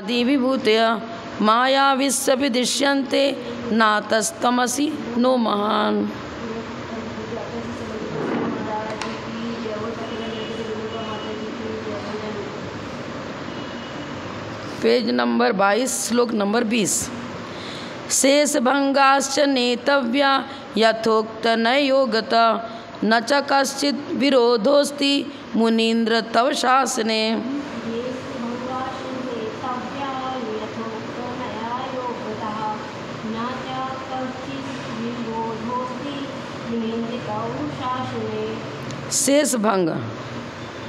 आदिविभूतय माया विश्वपि दृश्यन्ते नातस्तमसि नो महान। Page number 22 श्लोक नंबर 20। शेषभंगाश्च नेतव्या यथोक्त नयोगता न च कश्चित् विरोधोस्ति मुनीन्द्र तव शासने। शेष भंग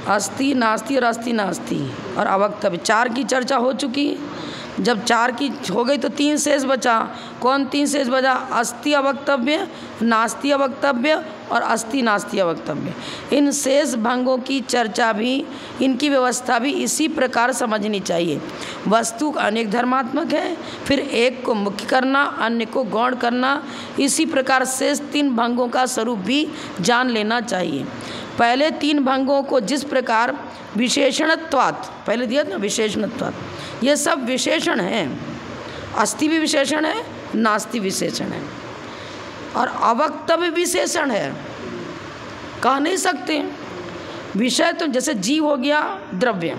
अस्ति नास्ति और अस्ति नास्ति और अवक्तव्य, चार की चर्चा हो चुकी। जब चार की हो गई तो तीन शेष बचा। कौन तीन शेष बचा? अस्ति अवक्तव्य, नास्ति अवक्तव्य और अस्ति नास्ति अवक्तव्य। इन शेष भंगों की चर्चा भी, इनकी व्यवस्था भी इसी प्रकार समझनी चाहिए। वस्तु अनेक धर्मात्मक है, फिर एक को मुख्य करना, अन्य को गौण करना। इसी प्रकार शेष तीन भंगों का स्वरूप भी जान लेना चाहिए। पहले तीन भंगों को जिस प्रकार विशेषणत्वात्, पहले दिया ना विशेषणत्वात्, ये सब विशेषण हैं। अस्ति भी विशेषण है, नास्ति विशेषण है और अवक्तव्य विशेषण है। कह नहीं सकते विषय तो जैसे जीव हो गया द्रव्य,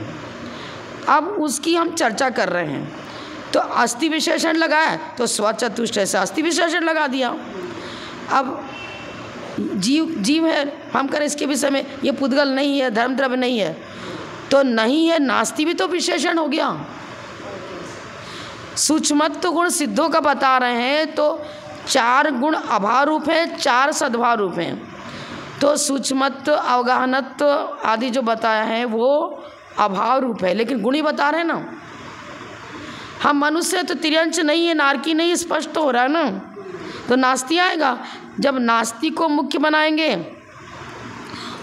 अब उसकी हम चर्चा कर रहे हैं तो अस्ति विशेषण लगाया तो स्वचतुष्टय से अस्ति विशेषण लगा दिया। अब जीव है, हम करें इसके विषय में ये पुद्गल नहीं है, धर्म द्रव्य नहीं है, तो नहीं है नास्ति भी तो विशेषण हो गया। सूक्ष्मत्व गुण सिद्धों का बता रहे हैं तो चार गुण अभाव रूप हैं, चार सद्भाव रूप हैं। तो सूक्ष्मत्व, अवगाहनत्व आदि जो बताया है वो अभाव रूप है, लेकिन गुण ही बता रहे हैं ना। हम मनुष्य तो तिर्यंच नहीं है, नारकी नहीं, स्पष्ट हो रहा है ना। तो नास्ति आएगा। जब नास्ति को मुख्य बनाएंगे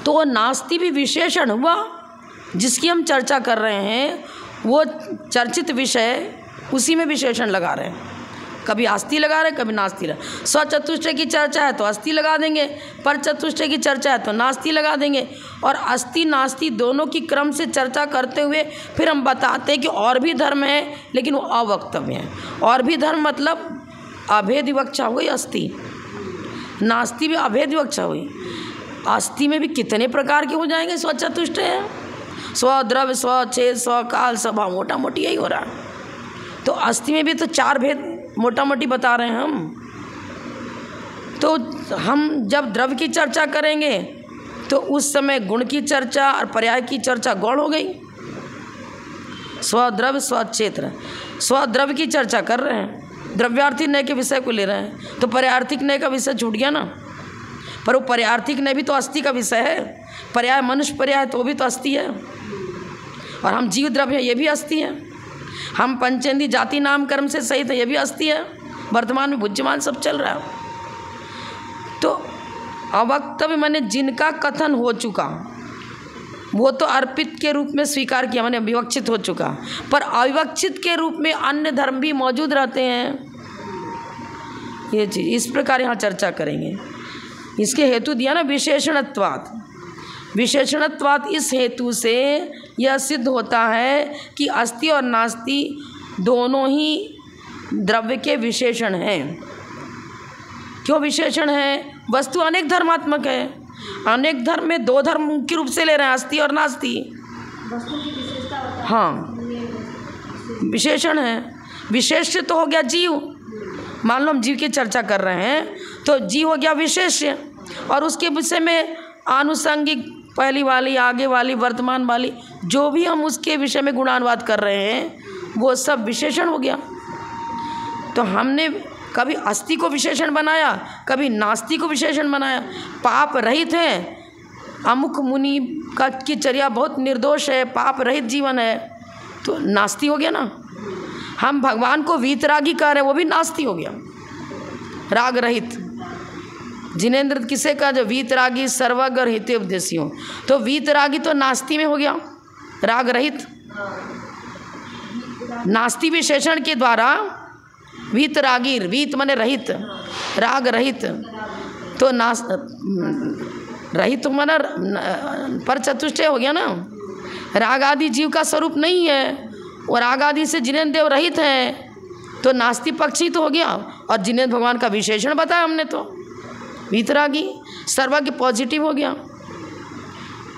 तो नास्ति भी विशेषण हुआ। जिसकी हम चर्चा कर रहे हैं वो चर्चित विषय, उसी में विशेषण लगा रहे हैं। कभी अस्ति लगा रहे, कभी नास्ति लगा। स्वचतुष्टय की चर्चा है तो अस्ति लगा देंगे, पर चतुष्टय की चर्चा है तो नास्ति लगा देंगे। और अस्ति नास्ति दोनों की क्रम से चर्चा करते हुए फिर हम बताते हैं कि और भी धर्म है, लेकिन वो अवक्तव्य है। और भी धर्म मतलब अभेद विवक्षा हो गई अस्ति, नास्ति भी अभेद विवक्षा हुई। अस्ति में भी कितने प्रकार के हो जाएंगे स्वचतुष्टय है, स्वद्रव्य, स्वच्छेद, स्वकाल, स्वभाव, मोटा मोटी यही हो रहा है। तो अस्ति में भी तो चार भेद मोटा मोटी बता रहे हैं हम। तो हम जब द्रव्य की चर्चा करेंगे तो उस समय गुण की चर्चा और पर्याय की चर्चा गौण हो गई। स्वद्रव्य, स्वच्छेत्र, स्वद्रव्य की चर्चा कर रहे हैं, द्रव्यार्थी नय के विषय को ले रहे हैं, तो पर्यार्थिक नय का विषय छूट गया ना। पर वो पर्यार्थिक नय भी तो अस्ति का विषय है। पर्याय मनुष्य पर्याय तो वो भी तो अस्ति है। और हम जीव द्रव्य है, ये भी अस्ति है। हम पंचेंद्रिय जाति नाम कर्म से सहित है, ये भी अस्ति है। वर्तमान में बुद्धिमान सब चल रहा है। तो अवक्तव्य माने जिनका कथन हो चुका वो तो अर्पित के रूप में स्वीकार किया, माने विवक्षित हो चुका। पर अविवक्षित के रूप में अन्य धर्म भी मौजूद रहते हैं। ये चीज़ इस प्रकार यहाँ चर्चा करेंगे। इसके हेतु दिया ना विशेषणत्वात्। विशेषणत्वात् इस हेतु से यह सिद्ध होता है कि अस्ति और नास्ति दोनों ही द्रव्य के विशेषण हैं। क्यों विशेषण है? वस्तु अनेक धर्मात्मक है। अनेक धर्म में दो धर्म मुख्य रूप से ले रहे हैं, अस्ति और नास्ति। हाँ, विशेषण है। विशेष्य तो हो गया जीव। मान लो हम जीव की चर्चा कर रहे हैं तो जीव हो गया विशेष्य, और उसके विषय में आनुषंगिक पहली वाली, आगे वाली, वर्तमान वाली, जो भी हम उसके विषय में गुणानुवाद कर रहे हैं वो सब विशेषण हो गया। तो हमने कभी अस्ति को विशेषण बनाया, कभी नास्ति को विशेषण बनाया। पाप रहित है, अमुक मुनि का की चर्या बहुत निर्दोष है, पाप रहित जीवन है, तो नास्ति हो गया ना। हम भगवान को वीतरागी कह रहे हैं, वो भी नास्ति हो गया। राग रहित जिनेन्द्र किसे का, जो वीतरागी सर्वज्ञ और हिते उपदेशी हो, तो वीतरागी तो नास्ति में हो गया, राग रहित। नास्ति विशेषण के द्वारा वीतरागी, वीत माने रहित, राग रहित, तो रहित माना पर चतुष्टय हो गया ना। राग आदि जीव का स्वरूप नहीं है, और राग आदि से जिनेन्द्र देव रहित हैं तो नास्ति पक्ष ही तो हो गया। और जिनेन्द्र भगवान का विशेषण बताया हमने तो, वीतरागी, सर्वज्ञ पॉजिटिव हो गया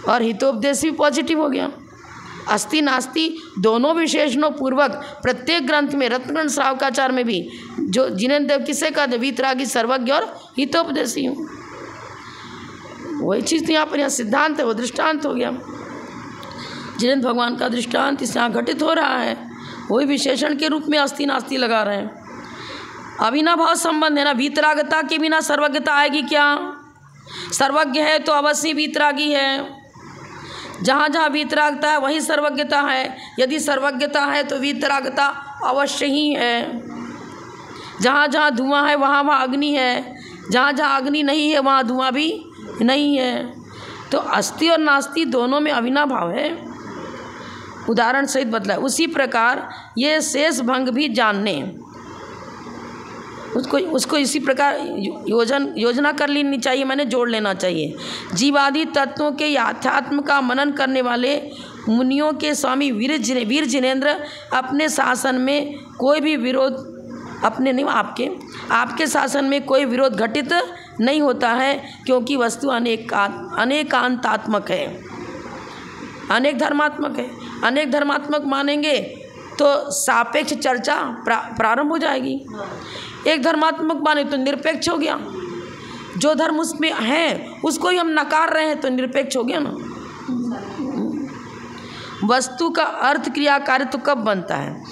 और हितोपदेश भी पॉजिटिव हो गया। अस्ति नास्ति दोनों विशेषणों पूर्वक प्रत्येक ग्रंथ में, रत्नगण श्रावकाचार्य में भी जो जिनेन्द्र देव किसे कहते, वीतरागी, सर्वज्ञ और हितोपदेशी हूँ, वही चीज़ तो यहाँ पर, यहाँ सिद्धांत है, वो दृष्टांत हो गया। जिनेन्द्र भगवान का दृष्टांत इस यहाँ घटित हो रहा है, वही विशेषण के रूप में अस्ति नास्ति लगा रहे हैं। अविनाभाव संबंध है ना, वीतरागता के बिना सर्वज्ञता आएगी क्या? सर्वज्ञ है तो अवश्य वीतरागी है, जहाँ जहाँ वीतरागता है वहीं सर्वज्ञता है, यदि सर्वज्ञता है तो वीतरागता अवश्य ही है। जहाँ जहाँ धुआं है वहाँ वहाँ अग्नि है, जहाँ जहाँ अग्नि नहीं है वहाँ धुआं भी नहीं है। तो अस्ति और नास्ति दोनों में अविनाभाव है, उदाहरण सहित बतलाए। उसी प्रकार ये शेष भंग भी जानने, उसको इसी प्रकार योजना कर लेनी चाहिए, मैंने जोड़ लेना चाहिए। जीवादि तत्वों के याथात्म का मनन करने वाले मुनियों के स्वामी वीर जिनेन्द्र अपने शासन में कोई भी विरोध, अपने नहीं आपके शासन में कोई विरोध घटित नहीं होता है, क्योंकि वस्तु अनेकांतात्मक है, अनेक धर्मात्मक है। अनेक धर्मात्मक मानेंगे तो सापेक्ष चर्चा प्रारंभ हो जाएगी। एक धर्मात्मक माने तो निरपेक्ष हो गया, जो धर्म उसमें है उसको ही हम नकार रहे हैं तो निरपेक्ष हो गया ना। वस्तु का अर्थ क्रिया कार्य तो कब बनता है?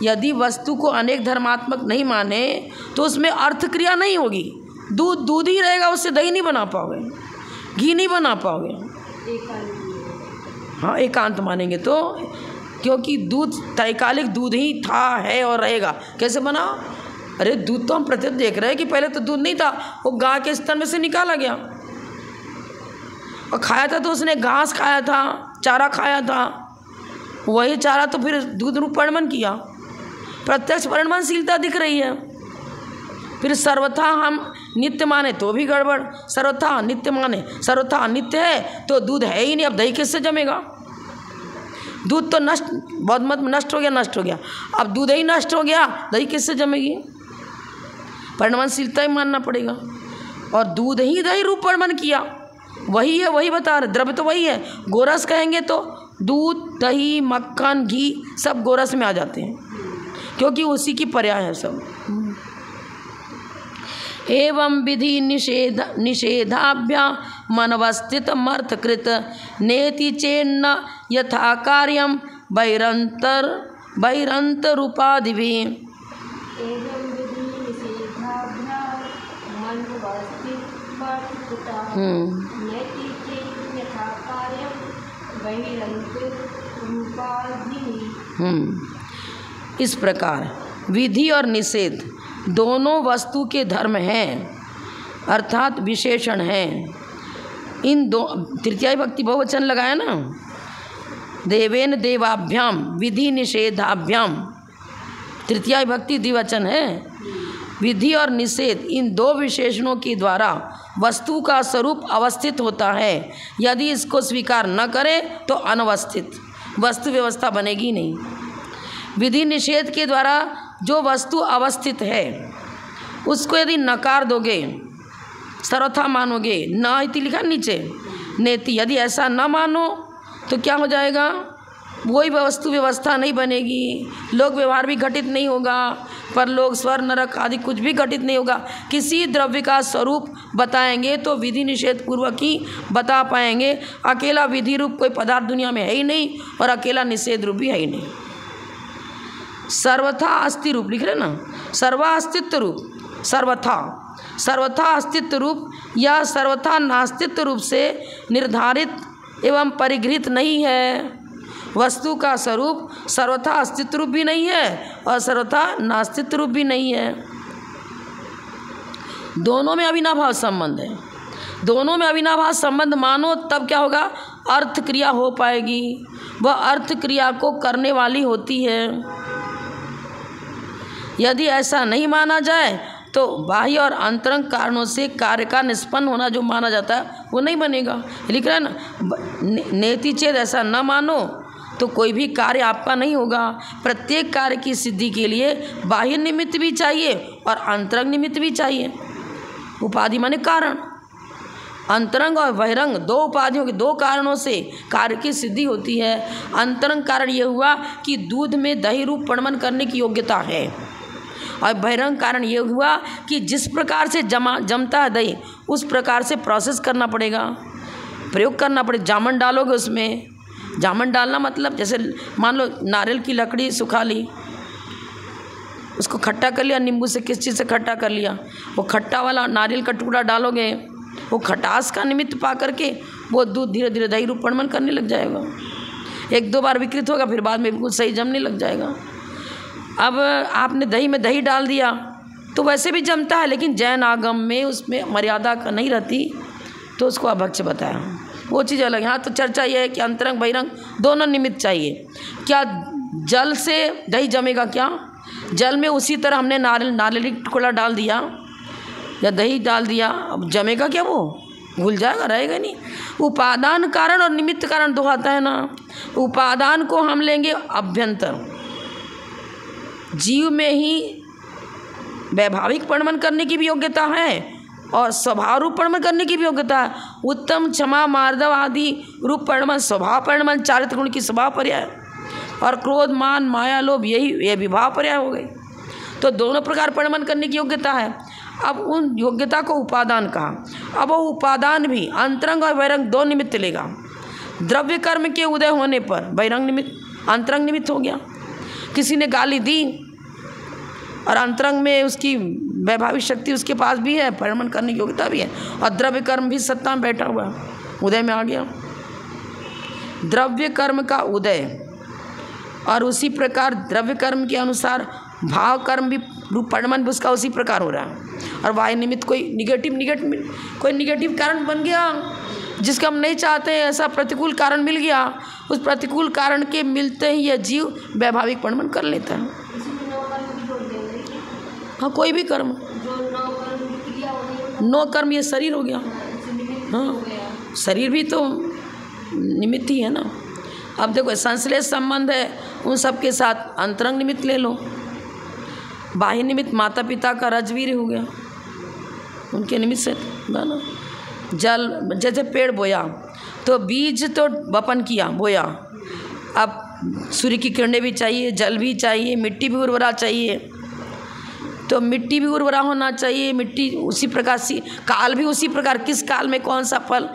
यदि वस्तु को अनेक धर्मात्मक नहीं माने तो उसमें अर्थ क्रिया नहीं होगी। दूध ही रहेगा, उससे दही नहीं बना पाओगे, घी नहीं बना पाओगे। हाँ, एकांत मानेंगे तो, क्योंकि दूध त्रैकालिक दूध ही था, है और रहेगा। कैसे बना? अरे दूध तो हम प्रत्यक्ष देख रहे हैं कि पहले तो दूध नहीं था, वो गाय के स्तन में से निकाला गया और खाया था, तो उसने घास खाया था, चारा खाया था, वही चारा तो फिर दूध रूप परिणमन किया। प्रत्यक्ष परिणमनशीलता दिख रही है। फिर सर्वथा हम नित्य माने तो भी गड़बड़, सर्वथा नित्य माने, सर्वथा नित्य है तो दूध है ही नहीं, अब दही किससे जमेगा? दूध तो नष्ट, बहुत मत नष्ट हो गया। अब दूध ही नष्ट हो गया, दही किससे जमेगी? परिणमनशीलता ही मानना पड़ेगा। और दूध ही दही रूप परिणमन किया, वही है, वही बता रहे, द्रव्य तो वही है। गोरस कहेंगे तो दूध, दही, मक्खन, घी सब गोरस में आ जाते हैं, क्योंकि उसी की पर्याय है सब। एवं विधि निषेधाभ्या मनवस्थित मर्थकृत नेति चेन्न यथा कार्यम बहिरंतरूपादिभिः। इस प्रकार विधि और निषेध दोनों वस्तु के धर्म हैं, अर्थात विशेषण हैं। इन दो तृतीया भक्ति बहुवचन लगाया ना, देवेन देवाभ्याम विधि निषेधाभ्याम, तृतीया भक्ति द्विवचन है। विधि और निषेध इन दो विशेषणों के द्वारा वस्तु का स्वरूप अवस्थित होता है। यदि इसको स्वीकार न करें तो अनवस्थित वस्तु व्यवस्था बनेगी नहीं। विधि निषेध के द्वारा जो वस्तु अवस्थित है उसको यदि नकार दोगे, सर्वथा मानोगे, न इति लिखा नीचे, नेति, यदि ऐसा न मानो तो क्या हो जाएगा? वही वस्तु व्यवस्था नहीं बनेगी, लोक व्यवहार भी घटित नहीं होगा, परलोक, स्वर्ग, नरक आदि कुछ भी घटित नहीं होगा। किसी द्रव्य का स्वरूप बताएंगे तो विधि निषेध पूर्वक ही बता पाएंगे। अकेला विधि रूप कोई पदार्थ दुनिया में है ही नहीं और अकेला निषेध रूप भी है ही नहीं। सर्वथा अस्ति रूप लिख रहे ना, सर्वा अस्तित्व रूप, सर्वथा अस्तित्व रूप या सर्वथा नास्तित्व रूप से निर्धारित एवं परिगृहित नहीं है। वस्तु का स्वरूप सर्वथा अस्तित्व रूप भी नहीं है और सर्वथा नास्तित्व रूप भी नहीं है। दोनों में अविनाभाव संबंध है। दोनों में अविनाभाव संबंध मानो तब क्या होगा? अर्थ क्रिया हो पाएगी। वह अर्थ क्रिया को करने वाली होती है। यदि ऐसा नहीं माना जाए तो बाह्य और अंतरंग कारणों से कार्य का निष्पन्न होना जो माना जाता है वो नहीं बनेगा। लिख रहा है ना, नेति चेद, ऐसा न मानो तो कोई भी कार्य आपका नहीं होगा। प्रत्येक कार्य की सिद्धि के लिए बाह्य निमित्त भी चाहिए और अंतरंग निमित्त भी चाहिए। उपाधि माने कारण। अंतरंग और बहिरंग दो उपाधियों के दो कारणों से कार्य की सिद्धि होती है। अंतरंग कारण ये हुआ कि दूध में दही रूप परिणमन करने की योग्यता है, और बहिरंग कारण ये हुआ कि जिस प्रकार से जमता है दही उस प्रकार से प्रोसेस करना पड़ेगा, प्रयोग करना पड़ेगा। जामन डालोगे उसमें, जामन डालना मतलब जैसे मान लो नारियल की लकड़ी सुखा ली, उसको खट्टा कर लिया, नींबू से किस चीज़ से खट्टा कर लिया, वो खट्टा वाला नारियल का टुकड़ा डालोगे, वो खटास का निमित्त पा करके वो दूध धीरे धीरे दही रूप परिणमन करने लग जाएगा। एक दो बार विकृत होगा, फिर बाद में बिल्कुल सही जमने लग जाएगा। अब आपने दही में दही डाल दिया तो वैसे भी जमता है, लेकिन जैन आगम में उसमें मर्यादा का नहीं रहती, तो उसको अभक्ष्य बताया, वो चीज़ अलग। यहाँ तो चर्चा यह है कि अंतरंग बहिरंग दोनों निमित्त चाहिए। क्या जल से दही जमेगा? क्या जल में उसी तरह हमने नारियल का टुकड़ा डाल दिया या दही डाल दिया, अब जमेगा क्या? वो घुल जाएगा, रहेगा नहीं। उपादान कारण और निमित्त कारण दो आता है ना। उपादान को हम लेंगे अभ्यंतर, जीव में ही वैभाविक परिणमन करने की भी योग्यता है और स्वभाव रूप परिणमन करने की भी योग्यता है। उत्तम, क्षमा, मार्दव आदि रूप परिणमन स्वभाव परिणमन, चारित्र गुण की स्वभाव पर्याय, और क्रोध, मान, माया, लोभ ये विभाव पर्याय हो गई। तो दोनों प्रकार परिणमन करने की योग्यता है। अब उन योग्यता को उपादान कहा। अब वो उपादान भी अंतरंग और बहिरंग दो निमित्त लेगा। द्रव्य कर्म के उदय होने पर बहिरंग निमित्त, अंतरंग निमित्त हो गया। किसी ने गाली दी और अंतरंग में उसकी वैभाविक शक्ति उसके पास भी है, परिणमन करने की योग्यता भी है, और द्रव्य कर्म भी सत्ता में बैठा हुआ है, उदय में आ गया। द्रव्य कर्म का उदय, और उसी प्रकार द्रव्य कर्म के अनुसार भाव कर्म भी रूप परिणमन भी उसका उसी प्रकार हो रहा है। और वायु निमित्त कोई निगेटिव कारण बन गया जिसका हम नहीं चाहते, ऐसा प्रतिकूल कारण मिल गया, उस प्रतिकूल कारण के मिलते ही यह जीव वैभाविक परिणमन कर लेता है। हाँ, कोई भी कर्म, नो कर्म, ये शरीर हो गया। हाँ, शरीर भी तो निमित्त ही है ना। अब देखो संश्लेष संबंध है उन सब के साथ, अंतरंग निमित्त ले लो। बाह्य निमित्त माता पिता का रजवीर हो गया, उनके निमित्त से ना। जल, जैसे पेड़ बोया तो बीज तो वपन किया, बोया, अब सूर्य की किरणें भी चाहिए, जल भी चाहिए, मिट्टी भी उर्वरा चाहिए, तो मिट्टी भी उर्वरा होना चाहिए। मिट्टी उसी प्रकार से, काल भी उसी प्रकार, किस काल में कौन सा फल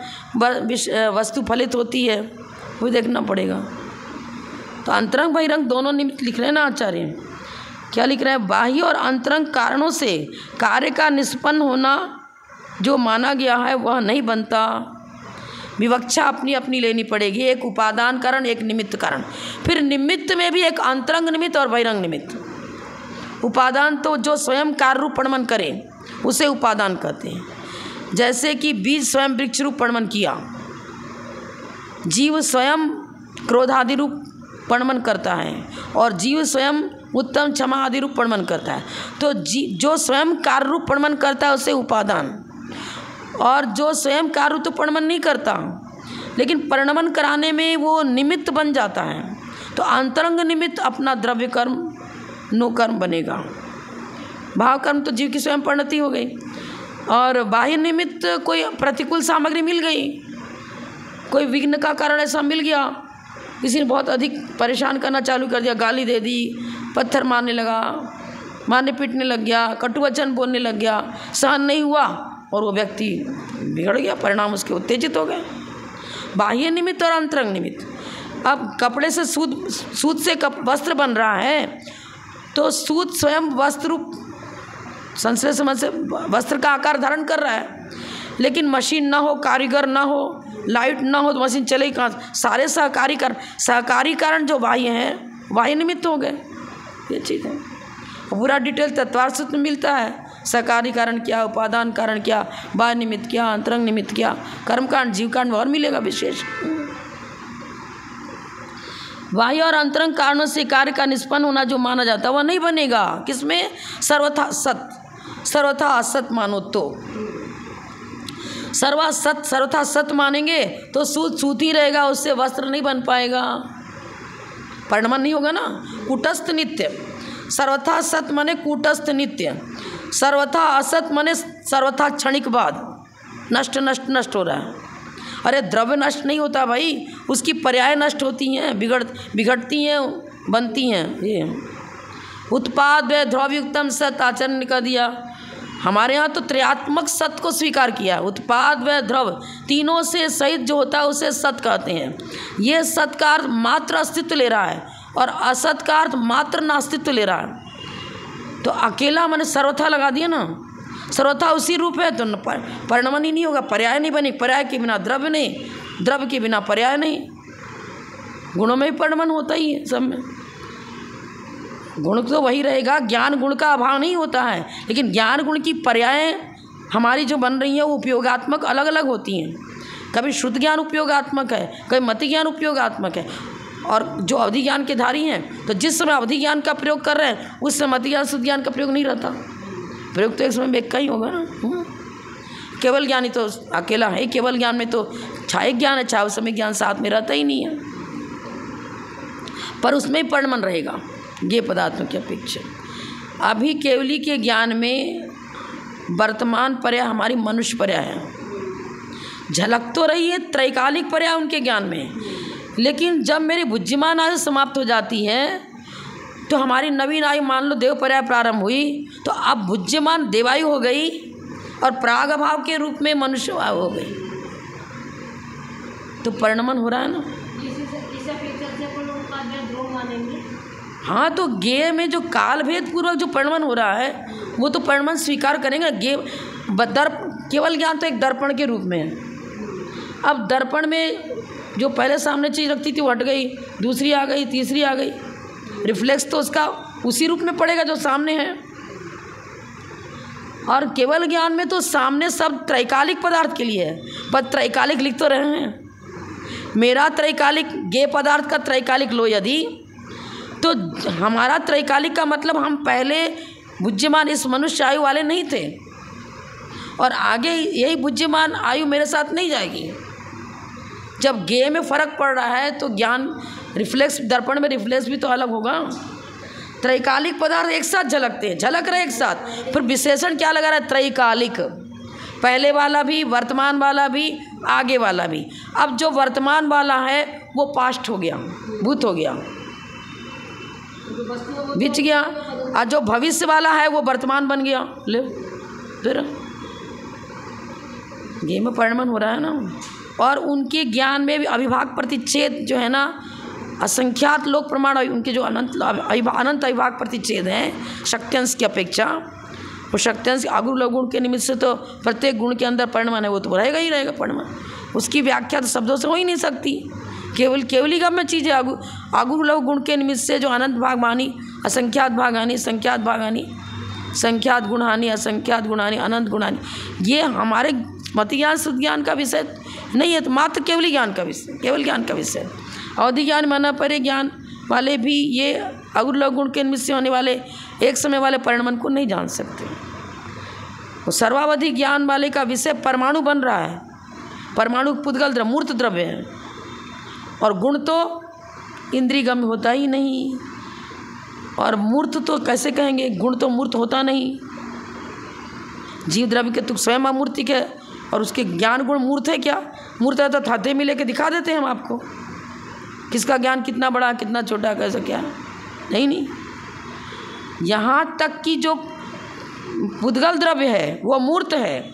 वस्तु फलित होती है वो देखना पड़ेगा। तो अंतरंग बहिरंग दोनों निमित्त लिख रहे हैं ना आचार्य। क्या लिख रहे हैं? बाह्य और अंतरंग कारणों से कार्य का निष्पन्न होना जो माना गया है वह नहीं बनता। विवक्षा अपनी अपनी लेनी पड़ेगी, एक उपादान कारण, एक निमित्त कारण। फिर निमित्त में भी एक अंतरंग निमित्त और बहिरंग निमित्त। उपादान तो जो स्वयं कार्य रूप परिणमन करे उसे उपादान कहते हैं। जैसे कि बीज स्वयं वृक्ष रूप परिणमन किया, जीव स्वयं क्रोधादि रूप परिणमन करता है, और जीव स्वयं उत्तम, क्षमा आदि रूप परिणमन करता है। तो जो स्वयं कार्य रूप परिणमन करता है उसे उपादान, और जो स्वयं कार्य रूप तो परिणमन नहीं करता लेकिन परिणमन कराने में वो निमित्त बन जाता है, तो अंतरंग निमित्त अपना द्रव्य कर्म नो कर्म बनेगा। भाव कर्म तो जीव की स्वयं परिणति हो गई, और बाह्य निमित्त कोई प्रतिकूल सामग्री मिल गई, कोई विघ्न का कारण ऐसा मिल गया, किसी ने बहुत अधिक परेशान करना चालू कर दिया, गाली दे दी, पत्थर मारने लगा, मारने पीटने लग गया, कटु वचन बोलने लग गया, सहन नहीं हुआ और वो व्यक्ति बिगड़ गया, परिणाम उसके उत्तेजित हो गए। बाह्य निमित्त और अंतरंग निमित्त। अब कपड़े से सूत से वस्त्र बन रहा है, तो सूत स्वयं वस्त्र रूप संश्लेष से वस्त्र का आकार धारण कर रहा है, लेकिन मशीन ना हो, कारीगर ना हो, लाइट ना हो तो मशीन चलेगी कहाँ? सारे सहकारी कारण जो बाह्य हैं बाह्य निमित्त हो गए। ये चीज़ है, पूरा डिटेल तत्वार्थ सूत्र में मिलता है। सहकारी कारण क्या, उपादान कारण क्या, बाह्य निमित्त क्या, अंतरंग निमित्त क्या, कर्म कांड, जीव कांड और मिलेगा विशेष। बाह्य और अंतरंग कारणों से कार्य का निष्पन्न होना जो माना जाता है वह नहीं बनेगा। किसमें? सर्वथा सत, सर्वथा असत मानो तो। सर्वथा सत मानेंगे तो सूत सूत ही रहेगा, उससे वस्त्र नहीं बन पाएगा। परिणमन नहीं होगा ना। कूटस्थ नित्य, सर्वथा सत माने कूटस्थ नित्य, सर्वथा असत माने सर्वथा क्षणिक बाद, नष्ट नष्ट नष्ट हो रहा है। अरे द्रव्य नष्ट नहीं होता भाई, उसकी पर्याय नष्ट होती हैं, बिगड़ती हैं, बनती हैं। ये उत्पाद व ध्रुवयुक्तम सत आचरण कर दिया। हमारे यहाँ तो त्रयात्मक सत्य को स्वीकार किया। उत्पाद व ध्रुव तीनों से सहित जो होता है उसे सत्य कहते हैं। ये सत्य का अर्थ मात्र अस्तित्व ले रहा है और असत का अर्थ मात्र नास्तित्व ले रहा है। तो अकेला मैंने सर्वथा लगा दिया ना, सर्वथा उसी रूप है तो परिणमन ही नहीं होगा, पर्याय नहीं बनी। पर्याय के बिना द्रव्य नहीं, द्रव्य के बिना पर्याय नहीं। गुणों में भी परिणमन होता ही है, सब में। गुण तो वही रहेगा, ज्ञान गुण का अभाव नहीं होता है, लेकिन ज्ञान गुण की पर्याय हमारी जो बन रही हैं वो उपयोगात्मक अलग अलग होती हैं। कभी शुद्ध ज्ञान उपयोगात्मक है, कभी मति ज्ञान उपयोगात्मक है। और जो अवधि ज्ञान के धारी हैं तो जिस समय अवधि ज्ञान का प्रयोग कर रहे हैं उस समय मति ज्ञान शुद्ध ज्ञान का प्रयोग नहीं रहता। प्रयोग तो एक समय में एक का ही होगा ना। केवल ज्ञानी तो अकेला है, केवल ज्ञान में तो छायक ज्ञान है, छाया समय ज्ञान साथ में रहता ही नहीं है, पर उसमें परिणमन रहेगा ये पदार्थों की अपेक्षा। अभी केवली के ज्ञान में वर्तमान पर्याय हमारी मनुष्य पर्याय है, झलक तो रही है त्रैकालिक पर्याय उनके ज्ञान में, लेकिन जब मेरी बुद्धिमान आयु समाप्त हो जाती है तो हमारी नवीन आयु मान लो देव पर्याय प्रारंभ हुई, तो अब बुद्धिमान देवायु हो गई और प्राग भाव के रूप में मनुष्य हो गई, तो परिणमन हो रहा है ना। हाँ, तो गे में जो काल भेद पूर्वक जो परिणमन हो रहा है वो तो परिणमन स्वीकार करेंगे। गे केवल ज्ञान तो एक दर्पण के रूप में है। अब दर्पण में जो पहले सामने चीज़ रखती थी वो हट गई, दूसरी आ गई, तीसरी आ गई, रिफ्लेक्स तो उसका उसी रूप में पड़ेगा जो सामने है। और केवल ज्ञान में तो सामने सब त्रैकालिक पदार्थ के लिए है, पर त्रैकालिक लिख तो रहे हैं। मेरा त्रैकालिक गे पदार्थ का त्रैकालिक लो यदि, तो हमारा त्रैकालिक का मतलब हम पहले बुद्धिमान इस मनुष्य आयु वाले नहीं थे और आगे यही बुद्धिमान आयु मेरे साथ नहीं जाएगी। जब गे में फ़र्क पड़ रहा है तो ज्ञान रिफ्लेक्स, दर्पण में रिफ्लेक्स भी तो अलग होगा। त्रैकालिक पदार्थ एक साथ झलकते हैं, झलक रहे एक साथ, फिर विशेषण क्या लगा रहा है? त्रैकालिक, पहले वाला भी, वर्तमान वाला भी, आगे वाला भी। अब जो वर्तमान वाला है वो पास्ट हो गया, भूत हो गया, बीच गया, और जो भविष्य वाला है वो वर्तमान बन गया। ले फिर ये में परिणमन हो रहा है ना। और उनके ज्ञान में भी अविभाग प्रतिच्छेद जो है ना, असंख्यात लोक प्रमाण, उनके जो अनंत अविभाग प्रतिच्छेद हैं शक्त्यंश की अपेक्षा, वो शक्त्यंश आगु लघुगुण के निमित्त से तो प्रत्येक गुण के अंदर परिणमन है, वो तो रहेगा ही रहेगा परिणमन। उसकी व्याख्या तो शब्दों से हो ही नहीं सकती। केवली गम में चीज़ है। आगु लघु गुण के निमित्त से जो अनंत भाग मानी, असंख्यात भाग हानि, संख्यात भाग हानि, संख्यात गुण हानि, असंख्यात गुण हानि, अनंत गुण हानि, ये हमारे मति ज्ञान शुद्ध ज्ञान का विषय नहीं है, तो मात्र केवली ज्ञान का विषय, केवल ज्ञान का विषय। अवधि ज्ञान माना परे ज्ञान वाले भी ये आगु लघु गुण के निमित्त से होने वाले एक समय वाले परिणमन को नहीं जान सकते। वो सर्वावधि ज्ञान वाले का विषय परमाणु बन रहा है। परमाणु पुद्गल द्रव्य, मूर्त द्रव्य है, और गुण तो इंद्रियगम्य होता ही नहीं, और मूर्त तो कैसे कहेंगे, गुण तो मूर्त होता नहीं। जीव द्रव्य के तो स्वयं अमूर्तिक है, और उसके ज्ञान गुण मूर्त है क्या? मूर्त है तो हाथे में लेके दिखा देते हैं हम आपको, किसका ज्ञान कितना बड़ा कितना छोटा कैसा क्या है। नहीं, यहाँ तक कि जो पुद्गल द्रव्य है वो मूर्त है,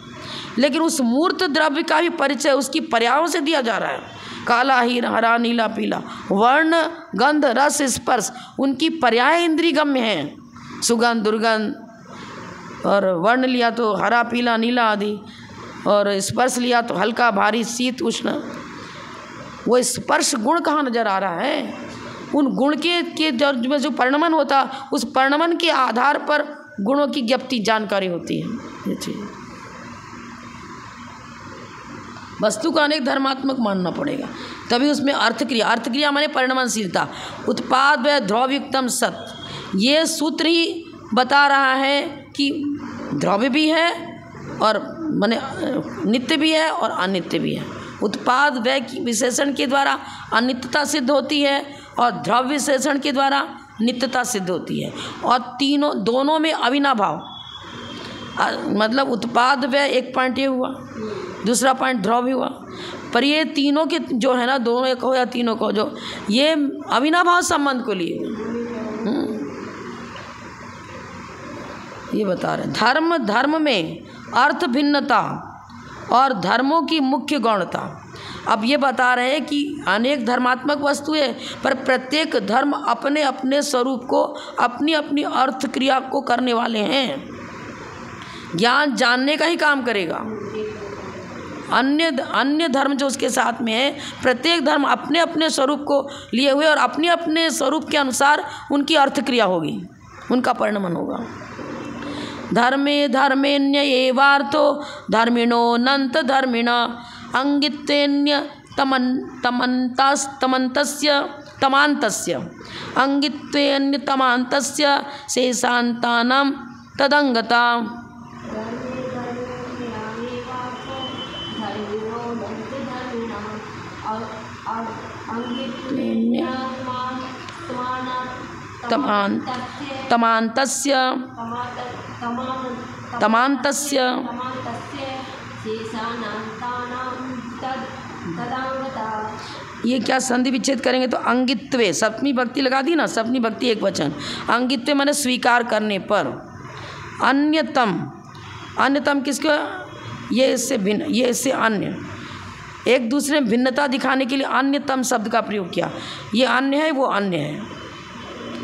लेकिन उस मूर्त द्रव्य का भी परिचय उसकी पर्यायों से दिया जा रहा है। काला, हरा, नीला, पीला, वर्ण, गंध, रस, स्पर्श, उनकी पर्याय इंद्रियगम्य हैं। सुगंध, दुर्गंध, और वर्ण लिया तो हरा, पीला, नीला आदि, और स्पर्श लिया तो हल्का, भारी, शीत, उष्ण। वो स्पर्श गुण कहाँ नजर आ रहा है? उन गुण के जो परिणमन होता, उस परिणमन के आधार पर गुणों की ज्ञप्ति जानकारी होती है। ये चीज़ वस्तु को अनेक धर्मात्मक मानना पड़ेगा, तभी उसमें अर्थक्रिया माने परिणमनशीलता। उत्पाद व ध्रुवयुक्तम सत, ये सूत्र ही बता रहा है कि द्रव्य भी है और माने नित्य भी है और अनित्य भी है। उत्पाद व्यय की विशेषण के द्वारा अनित्यता सिद्ध होती है, और द्रव्य विशेषण के द्वारा नित्यता सिद्ध होती है। और दोनों में अविनाभाव, मतलब उत्पाद व्यय एक पॉइंट ये हुआ, दूसरा पॉइंट द्रव्य हुआ, पर ये तीनों के जो है ना, दोनों कहो या तीनों कहो, जो ये अविनाभाव संबंध को लिए ये बता रहे हैं। धर्म में अर्थ भिन्नता और धर्मों की मुख्य गौणता। अब ये बता रहे हैं कि अनेक धर्मात्मक वस्तु है, पर प्रत्येक धर्म अपने अपने स्वरूप को, अपनी अपनी अर्थ क्रिया को करने वाले हैं। ज्ञान जानने का ही काम करेगा। अन्य धर्म जो उसके साथ में है, प्रत्येक धर्म अपने अपने स्वरूप को लिए हुए और अपने अपने स्वरूप के अनुसार उनकी अर्थ क्रिया होगी, उनका परिणमन होगा। धर्मे धर्मेन्य एवार्थो धर्मिणो नंत धर्मिण अंगित्वेन्य तमान्तस्य अंगित्वेन्य तमान्तस्य शेषान्तानां तदंगता। तमान्तस्य ये क्या संधि विच्छेद करेंगे तो अंगित्वे, सप्तमी भक्ति लगा दी ना, सप्तमी भक्ति एक वचन, अंगित्वे माने स्वीकार करने पर। अन्यतम किसको, ये इससे भिन्न, ये इससे अन्य, एक दूसरे में भिन्नता दिखाने के लिए अन्यतम शब्द का प्रयोग किया। ये अन्य है, वो अन्य है।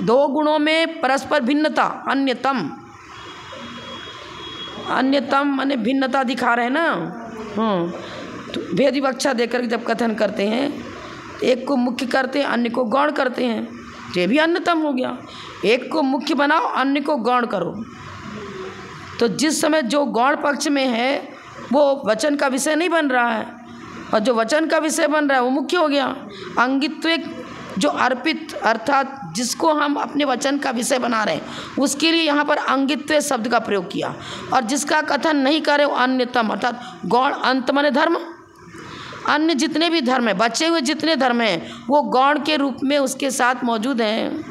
दो गुणों में परस्पर भिन्नता, अन्यतम माने भिन्नता दिखा रहे हैं ना। तो भेद विवक्षा देकर जब कथन करते हैं, एक को मुख्य करते हैं, अन्य को गौण करते हैं, तो ये भी अन्यतम हो गया। एक को मुख्य बनाओ, अन्य को गौण करो। तो जिस समय जो गौण पक्ष में है वो वचन का विषय नहीं बन रहा है, और जो वचन का विषय बन रहा है वो मुख्य हो गया। अंगित्व जो अर्पित, अर्थात जिसको हम अपने वचन का विषय बना रहे हैं, उसके लिए यहाँ पर अंगित्व शब्द का प्रयोग किया। और जिसका कथन नहीं करे वो अन्यतम, अर्थात गौण, अंत माने धर्म, अन्य जितने भी धर्म है, बचे हुए जितने धर्म हैं, वो गौण के रूप में उसके साथ मौजूद हैं।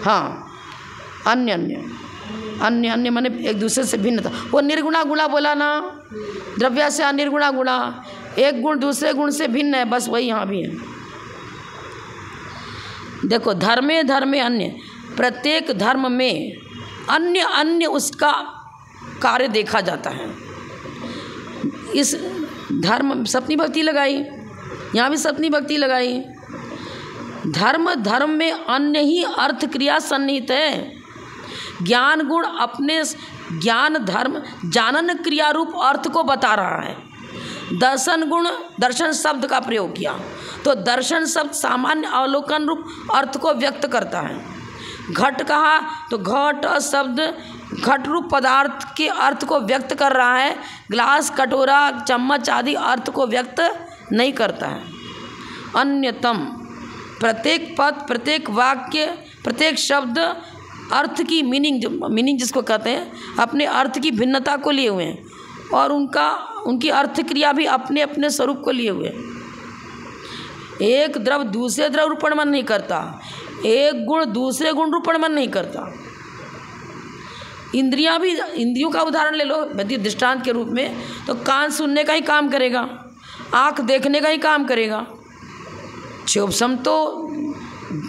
हाँ, अन्य माने एक दूसरे से भिन्नता। वो निर्गुणा गुणा बोला ना, द्रव्या से अनिर्गुणा गुणा, एक गुण दूसरे गुण से भिन्न है, बस वही यहाँ भी है। देखो, धर्मे अन्य, प्रत्येक धर्म में अन्य उसका कार्य देखा जाता है। इस धर्म सप्तमी भक्ति लगाई, यहाँ भी सप्तमी भक्ति लगाई। धर्म में अन्य ही अर्थ क्रिया सन्निहित है। ज्ञान गुण अपने ज्ञान धर्म जानन क्रिया रूप अर्थ को बता रहा है। दर्शन गुण दर्शन शब्द का प्रयोग किया, तो दर्शन शब्द सामान्य अवलोकन रूप अर्थ को व्यक्त करता है। घट कहा तो घट शब्द घट रूप पदार्थ के अर्थ को व्यक्त कर रहा है। ग्लास, कटोरा, चम्मच आदि अर्थ को व्यक्त नहीं करता है। अन्यतम, प्रत्येक पद, प्रत्येक वाक्य, प्रत्येक शब्द अर्थ की मीनिंग जिसको कहते हैं, अपने अर्थ की भिन्नता को लिए हुए हैं, और उनकी अर्थ क्रिया भी अपने अपने स्वरूप को लिए हुए हैं। एक द्रव दूसरे द्रव रूपणमन नहीं करता, एक गुण दूसरे गुण रूपणमन नहीं करता। इंद्रियां भी, इंद्रियों का उदाहरण ले लो दृष्टांत के रूप में, तो कान सुनने का ही काम करेगा, आँख देखने का ही काम करेगा। क्षोभसम तो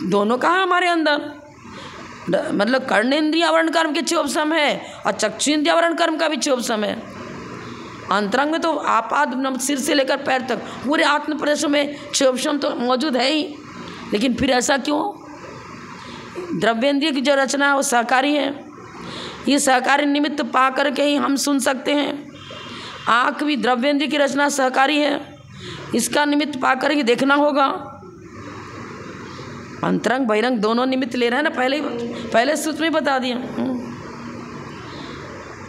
दोनों का है हमारे अंदर, मतलब कर्णेन्द्रिय आवरण कर्म के क्षोभसम है और चक्षुन्द्रिय आवरण कर्म का भी क्षोभसम है। अंतरंग में तो आपाद सिर से लेकर पैर तक पूरे आत्म प्रदेश में क्षोभसम तो मौजूद है ही, लेकिन फिर ऐसा क्यों? द्रव्येंद्रिय की जो रचना है वो सहकारी है। ये सहकारी निमित्त पा कर के ही हम सुन सकते हैं। आँख भी द्रव्येंद्रिय की रचना सहकारी है, इसका निमित्त पा कर ही देखना होगा। अंतरंग बहिरंग दोनों निमित्त ले रहे हैं ना, पहले सूत्र में बता दिया।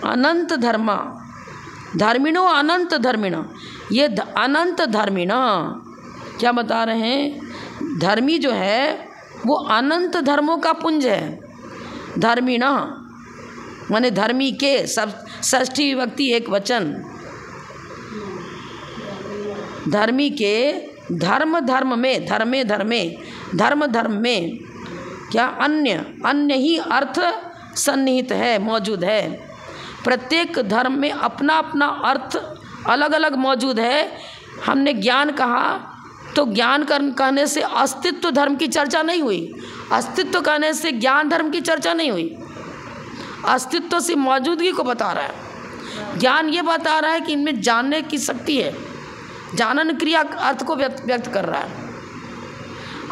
अनंत धर्मा धर्मिणो अनंत धर्मिण, ये अनंत धर्मिण क्या बता रहे हैं? धर्मी जो है वो अनंत धर्मों का पुंज है। धर्मिण माने धर्मी के, सब षष्ठी विभक्ति एक वचन। धर्मी के, धर्म में, धर्मे धर्म धर्म में क्या अन्य ही अर्थ सन्निहित है, मौजूद है। प्रत्येक धर्म में अपना अपना अर्थ अलग अलग मौजूद है। हमने ज्ञान कहा तो ज्ञान कहने से अस्तित्व धर्म की चर्चा नहीं हुई, अस्तित्व कहने से ज्ञान धर्म की चर्चा नहीं हुई। अस्तित्व से मौजूदगी को बता रहा है, ज्ञान ये बता रहा है कि इनमें जानने की शक्ति है, जानन क्रिया अर्थ को व्यक्त कर रहा है।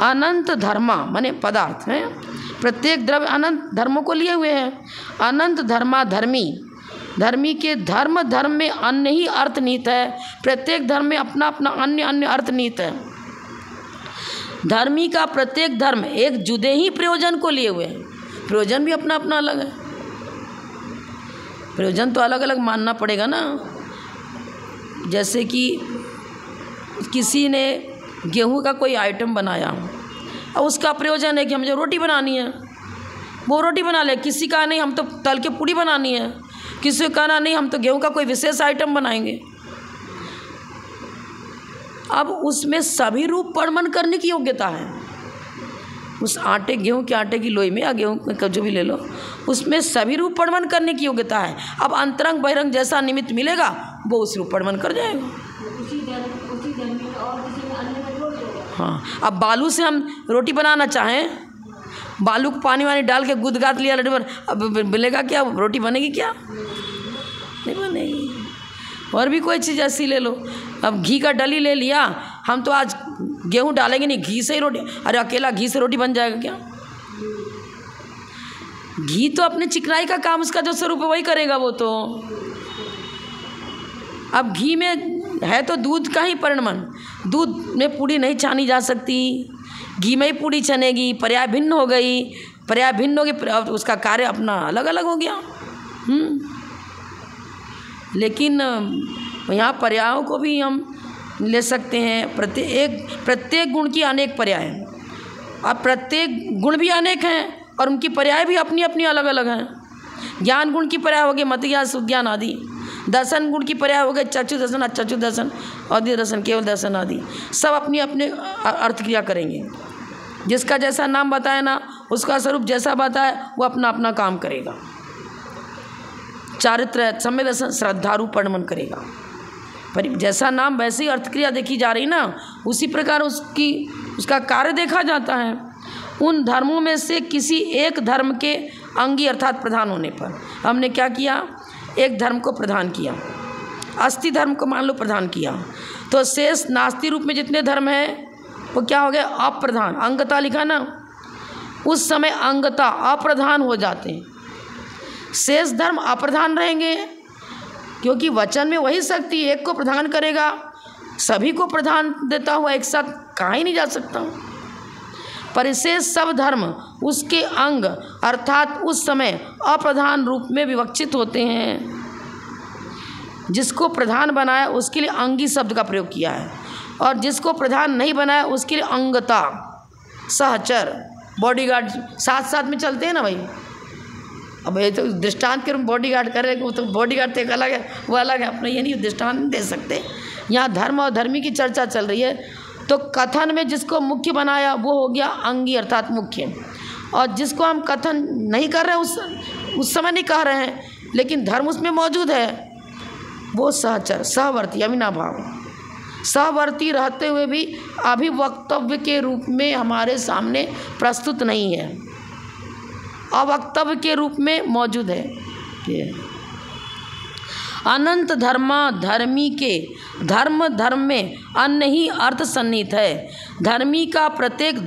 अनंत धर्मा माने पदार्थ हैं, प्रत्येक द्रव्य अनंत धर्मों को लिए हुए हैं। अनंत धर्मा धर्मी, धर्मी के धर्म धर्म में अन्य ही अर्थ निहित है। प्रत्येक धर्म में अपना अपना अन्य अर्थ निहित है। धर्मी का प्रत्येक धर्म एक जुदे ही प्रयोजन को लिए हुए हैं। प्रयोजन भी अपना अपना अलग है, प्रयोजन तो अलग अलग मानना पड़ेगा ना। जैसे कि किसी ने गेहूं का कोई आइटम बनाया और उसका प्रयोजन है कि मुझे रोटी बनानी है, वो रोटी बना ले। किसी का नहीं हम तो तल के पूड़ी बनानी है, किसी का कहना नहीं हम तो गेहूं का कोई विशेष आइटम बनाएंगे। अब उसमें सभी रूप परिणमन करने की योग्यता है। उस आटे, गेहूं के आटे की लोई में या गेहूं का जो भी ले लो, उसमें सभी रूप परिणमन करने की योग्यता है। अब अंतरंग बहिरंग जैसा निमित्त मिलेगा वो उस रूप परिणमन कर जाएगा। हाँ, अब बालू से हम रोटी बनाना चाहें, बालू को पानी वानी डाल के गुद गाद लिया लड्डू, अब मिलेगा क्या? रोटी बनेगी क्या? नहीं बनेगी। और भी कोई चीज़ ऐसी ले लो, अब घी का डली ले लिया, हम तो आज गेहूं डालेंगे नहीं, घी से ही रोटी। अरे अकेला घी से रोटी बन जाएगा क्या? घी तो अपने चिकनाई का काम, उसका जो स्वरूप है वही करेगा वो तो। अब घी में है तो दूध का ही परिणमन, दूध में पूड़ी नहीं छानी जा सकती, घी में ही पूड़ी छनेगी, पर्याय भिन्न हो गई, पर्याय भिन्न होगी, उसका कार्य अपना अलग अलग हो गया। लेकिन यहाँ पर्यायों को भी हम ले सकते हैं। प्रत्येक गुण की अनेक पर्याय हैं, और प्रत्येक गुण भी अनेक हैं और उनकी पर्याय भी अपनी अपनी अलग अलग हैं। ज्ञान गुण की पर्याय हो गई मत ज्ञान, सुज्ञान आदि। दर्शन गुण की पर्याय हो गए चक्षु दर्शन, अचक्षु दर्शन, औदय दर्शन, केवल दर्शन आदि। सब अपनी अपने अर्थ क्रिया करेंगे। जिसका जैसा नाम बताया ना, उसका स्वरूप जैसा बताया वो अपना अपना काम करेगा। चारित्र सम्यक दर्शन श्रद्धारूप परिणमन करेगा। पर जैसा नाम वैसी अर्थ क्रिया देखी जा रही ना, उसी प्रकार उसका कार्य देखा जाता है। उन धर्मों में से किसी एक धर्म के अंगी अर्थात प्रधान होने पर हमने क्या किया? एक धर्म को प्रधान किया, अस्थि धर्म को मान लो प्रधान किया, तो शेष नास्ति रूप में जितने धर्म हैं वो क्या हो गया? अप्रधान। अंगता लिखा ना, उस समय अंगता अप्रधान हो जाते हैं, शेष धर्म अप्रधान रहेंगे। क्योंकि वचन में वही शक्ति एक को प्रधान करेगा, सभी को प्रधान देता हुआ एक साथ कहा ही नहीं जा सकता। परिशेष सब धर्म उसके अंग अर्थात उस समय अप्रधान रूप में विवक्षित होते हैं। जिसको प्रधान बनाया उसके लिए अंगी शब्द का प्रयोग किया है, और जिसको प्रधान नहीं बनाया उसके लिए अंगता, सहचर, बॉडीगार्ड साथ साथ में चलते हैं ना भाई। अब ये तो दृष्टांत के रूप बॉडीगार्ड कर रहे हैं, वो तो बॉडीगार्ड तो एक अलग है, वो अलग है अपना, ये नहीं दृष्टांत नहीं दे सकते। यहाँ धर्म और धर्मी की चर्चा चल रही है, तो कथन में जिसको मुख्य बनाया वो हो गया अंगी अर्थात मुख्य, और जिसको हम कथन नहीं कर रहे उस समय नहीं कह रहे हैं, लेकिन धर्म उसमें मौजूद है, वो सहचर, सहवर्ती, अविनाभाव, सहवर्ती रहते हुए भी अभिवक्तव्य के रूप में हमारे सामने प्रस्तुत नहीं है, अवक्तव्य के रूप में मौजूद है। ये अनंत धर्मा धर्मी के धर्म धर्म में अन्य ही अर्थ सन्निहित है। धर्मी का प्रत्येक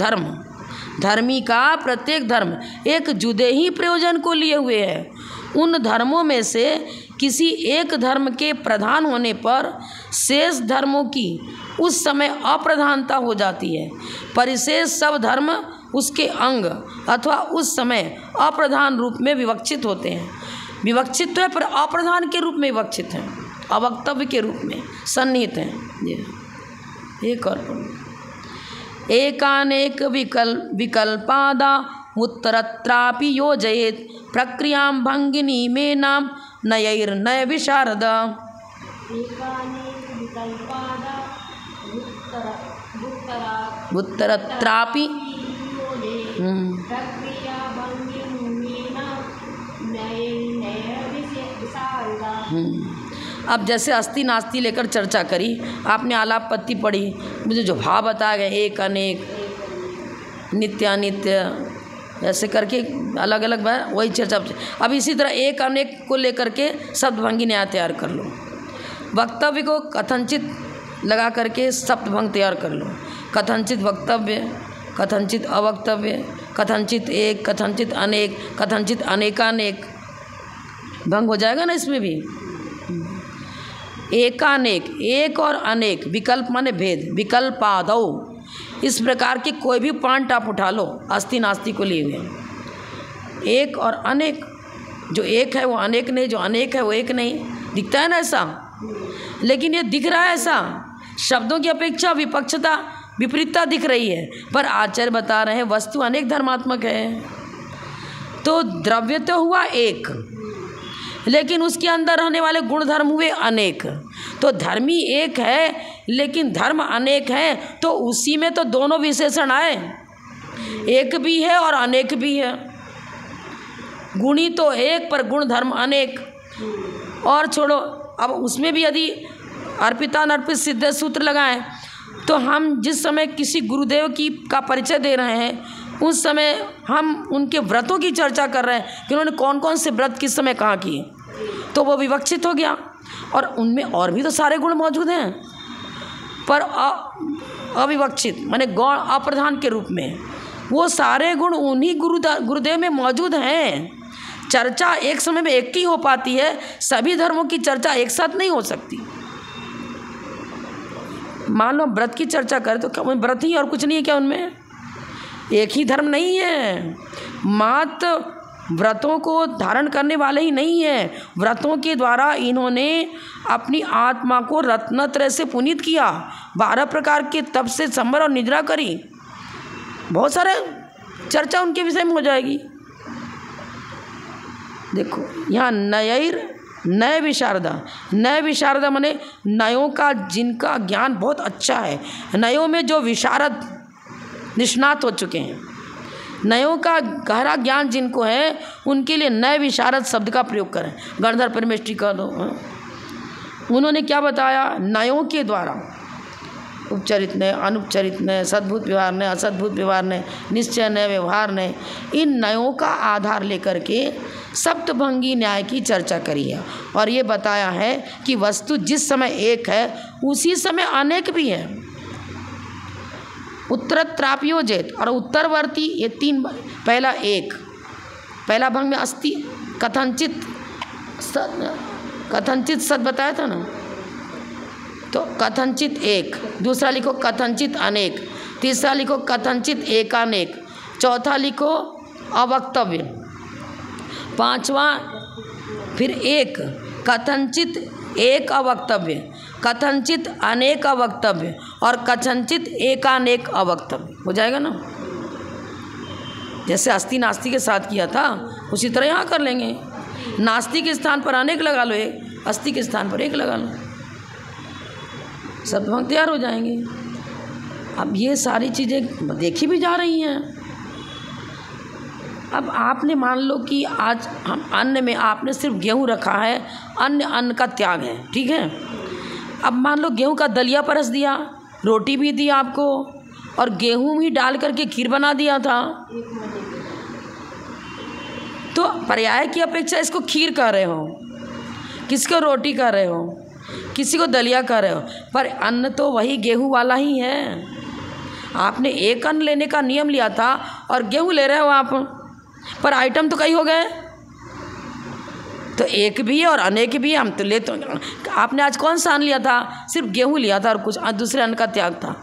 धर्म एक जुदे ही प्रयोजन को लिए हुए है। उन धर्मों में से किसी एक धर्म के प्रधान होने पर शेष धर्मों की उस समय अप्रधानता हो जाती है। परिशेष सब धर्म उसके अंग अथवा उस समय अप्रधान रूप में विवक्षित होते हैं। विवक्षित तो है पर अप्रधान के रूप में विवक्षित हैं, अवक्तव्य के रूप में सन्निहित हैं। ये एक और एकानेक विकल्पादा उत्तरत्रापि योजयेत प्रक्रियां भंगिनी में नाम नयैर्नय विशारद। उत्तरत्रापि प्रक्रिया भंगिमेन नयैर्नय विशारदा। अब जैसे अस्ति नास्ति लेकर चर्चा करी, आपने आलापत्ति पढ़ी, मुझे जो भाव बताए गए एक अनेक नित्यानित्य ऐसे करके अलग अलग वही चर्चा। अब इसी तरह एक अनेक को लेकर के शब्दभंगी न्याय तैयार कर लो। वक्तव्य को कथनचित लगा करके शब्दभंग तैयार कर लो। कथनचित वक्तव्य, कथनचित अवक्तव्य, कथनचित एक, कथनचित अनेक, कथनचित अनेकानेक, भंग हो जाएगा ना इसमें भी। एकानेक, एक और अनेक, विकल्प माने भेद, विकल्पादौ, इस प्रकार के कोई भी पॉइंट आप उठा लो अस्ति नास्ति को लिए हुए। एक और अनेक, जो एक है वो अनेक नहीं, जो अनेक है वो एक नहीं, दिखता है ना ऐसा। लेकिन ये दिख रहा है ऐसा, शब्दों की अपेक्षा विपक्षता विपरीतता दिख रही है, पर आचार्य बता रहे हैं वस्तु अनेक धर्मात्मक है। तो द्रव्य तो हुआ एक, लेकिन उसके अंदर रहने वाले गुण धर्म हुए अनेक। तो धर्मी एक है लेकिन धर्म अनेक है, तो उसी में तो दोनों विशेषण आए, एक भी है और अनेक भी है। गुणी तो एक पर गुण धर्म अनेक। और छोड़ो, अब उसमें भी यदि अर्पिता अर्पित सिद्ध सूत्र लगाएं तो हम जिस समय किसी गुरुदेव का परिचय दे रहे हैं उस समय हम उनके व्रतों की चर्चा कर रहे हैं कि उन्होंने कौन कौन से व्रत किस समय कहाँ किए, तो वो विवक्षित हो गया। और उनमें और भी तो सारे गुण मौजूद हैं, पर अविवक्षित माने गौण अप्रधान के रूप में वो सारे गुण उन्हीं गुरुदेव में मौजूद हैं। चर्चा एक समय में एक ही हो पाती है, सभी धर्मों की चर्चा एक साथ नहीं हो सकती। मान लो व्रत की चर्चा करें तो क्या व्रत ही और कुछ नहीं है क्या? उनमें एक ही धर्म नहीं है, मात्र व्रतों को धारण करने वाले ही नहीं है, व्रतों के द्वारा इन्होंने अपनी आत्मा को रत्नत्रय से पुनीत किया, 12 प्रकार के तप से संवर और निद्रा करी। बहुत सारे चर्चा उनके विषय में हो जाएगी। देखो यहाँ नय विशारदा, नय विशारदा माने नयों का जिनका ज्ञान बहुत अच्छा है, नयों में जो विशारद निष्णात हो चुके हैं, नयों का गहरा ज्ञान जिनको है उनके लिए नय विशारद शब्द का प्रयोग करें। गणधर परमेष्ठी का दो, उन्होंने क्या बताया? नयों के द्वारा उपचरित ने, अनुपचरित ने, सद्भूत व्यवहार ने, असद्भूत व्यवहार ने, निश्चय ने, व्यवहार ने, इन नयों का आधार लेकर के सप्तभंगी न्याय की चर्चा करी है। और ये बताया है कि वस्तु जिस समय एक है उसी समय अनेक भी है। उत्तरत्रापयोजित और उत्तरवर्ती, ये 3, पहला एक, पहला भंग में अस्ति कथनचित सद बताया था ना, तो कथनचित एक, दूसरा लिखो कथनचित अनेक, तीसरा लिखो कथनचित एकानेक, चौथा लिखो अवक्तव्य, पांचवा फिर एक, कथनचित एक अवक्तव्य, कथनचित अनेक अवक्तव्य और कथनचित एकानेक अवक्तव्य। हो जाएगा ना? जैसे अस्ति नास्ति के साथ किया था उसी तरह यहाँ कर लेंगे। नास्ति के स्थान पर अनेक लगा लो एक, अस्ति के स्थान पर एक लगा लो, सब भंग तैयार हो जाएंगे। अब ये सारी चीज़ें देखी भी जा रही हैं। अब आपने मान लो कि आज हम अन्न में आपने सिर्फ गेहूँ रखा है, अन्य अन्न का त्याग है, ठीक है। अब मान लो गेहूँ का दलिया परस दिया, रोटी भी दी आपको और गेहूँ भी डाल करके खीर बना दिया था, तो पर्याय की अपेक्षा इसको खीर कह रहे हो, किसको रोटी कह रहे हो, किसी को दलिया कह रहे हो, पर अन्न तो वही गेहूँ वाला ही है। आपने एक अन्न लेने का नियम लिया था और गेहूँ ले रहे हो आप, पर आइटम तो कई हो गए। तो एक भी है और अनेक भी है, हम तो ले तो आपने आज कौन सा अन्न लिया था? सिर्फ गेहूँ लिया था और कुछ दूसरे अन्न का त्याग था।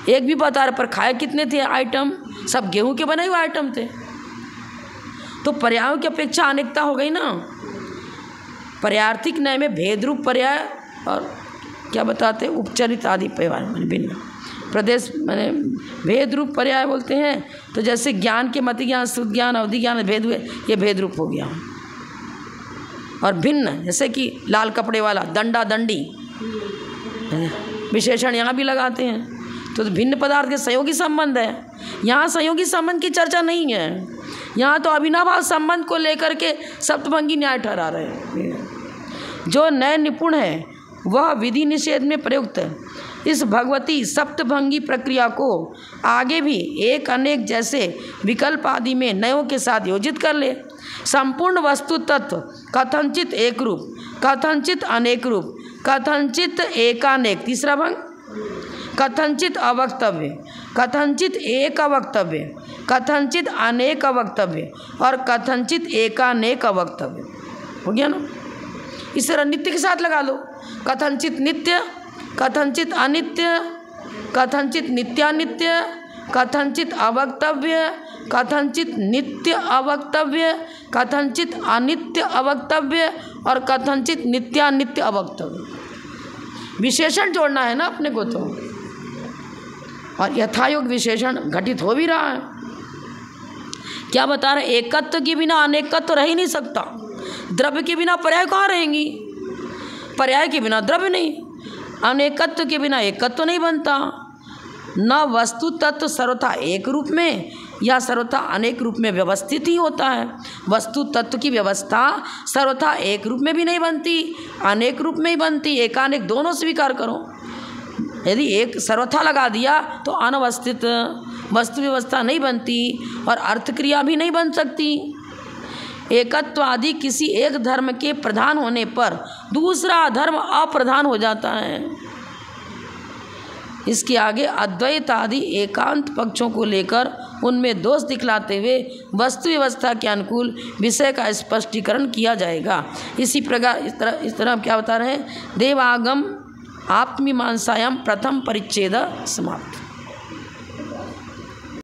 एक भी बता रहे, पर खाए कितने थे आइटम? सब गेहूँ के बने हुए आइटम थे। तो पर्यायों की अपेक्षा अनेकता हो गई ना। पर्यार्थिक न्याय में भेद रूप पर्याय और क्या बताते हैं, उपचरित आदि पर्याय मैंने भिन्न प्रदेश मैंने भेद रूप पर्याय बोलते हैं। तो जैसे ज्ञान के मति ज्ञान, शुद्ध ज्ञान, अवधि ज्ञान भेद हुए, ये भेद रूप हो गया। और भिन्न जैसे कि लाल कपड़े वाला, दंडा दंडी, विशेषण यहाँ भी लगाते हैं। तो भिन्न पदार्थ के सहयोगी संबंध है। यहाँ संयोगी संबंध की चर्चा नहीं है, यहाँ तो अविनाभाव संबंध को लेकर के सप्तभंगी न्याय ठहरा रहे हैं। जो नए निपुण है वह विधि निषेध में प्रयुक्त इस भगवती सप्तभंगी प्रक्रिया को आगे भी एक अनेक जैसे विकल्प आदि में नयों के साथ योजित कर ले। संपूर्ण वस्तु तत्व कथनचित एक रूप, कथनचित अनेक रूप, कथनचित एकानेक, तीसरा भंग, कथनचित अवक्तव्य, कथनचित एक अवक्तव्य, कथनचित अनेक अवक्तव्य और कथनचित एकानेक अवक्तव्य। हो गया ना? इस तरह नित्य के साथ लगा लो, कथनचित नित्य, कथनचित अनित्य, कथनचित नित्यानित्य, कथनचित अवक्तव्य, कथनचित नित्य अवक्तव्य, कथनचित अनित्य अवक्तव्य और कथनचित नित्यानित्य अवक्तव्य। विशेषण जोड़ना है ना अपने को तो, और यथायोग विशेषण घटित हो भी रहा है। क्या बता रहे? एकत्व के बिना अनेकत्व रह ही नहीं सकता, द्रव्य के बिना पर्याय कहाँ रहेंगी, पर्याय के बिना द्रव्य नहीं, अनेकत्व के बिना एकत्व नहीं बनता। न वस्तु तत्व सर्वथा एक रूप में या सर्वथा अनेक रूप में व्यवस्थित ही होता है। वस्तु तत्व की व्यवस्था सर्वथा एक रूप में भी नहीं बनती, अनेक रूप में ही बनती, एकानेक दोनों स्वीकार करो। यदि एक सर्वथा लगा दिया तो अनवस्थित वस्तु व्यवस्था नहीं बनती और अर्थक्रिया भी नहीं बन सकती। एकत्व आदि किसी एक धर्म के प्रधान होने पर दूसरा धर्म अप्रधान हो जाता है। इसके आगे अद्वैत आदि एकांत पक्षों को लेकर उनमें दोष दिखलाते हुए वस्तु व्यवस्था के अनुकूल विषय का स्पष्टीकरण किया जाएगा। इसी प्रकार इस तरह क्या बता रहे हैं? देवागम आत्मीमांसायाम प्रथम परिच्छेद समाप्त।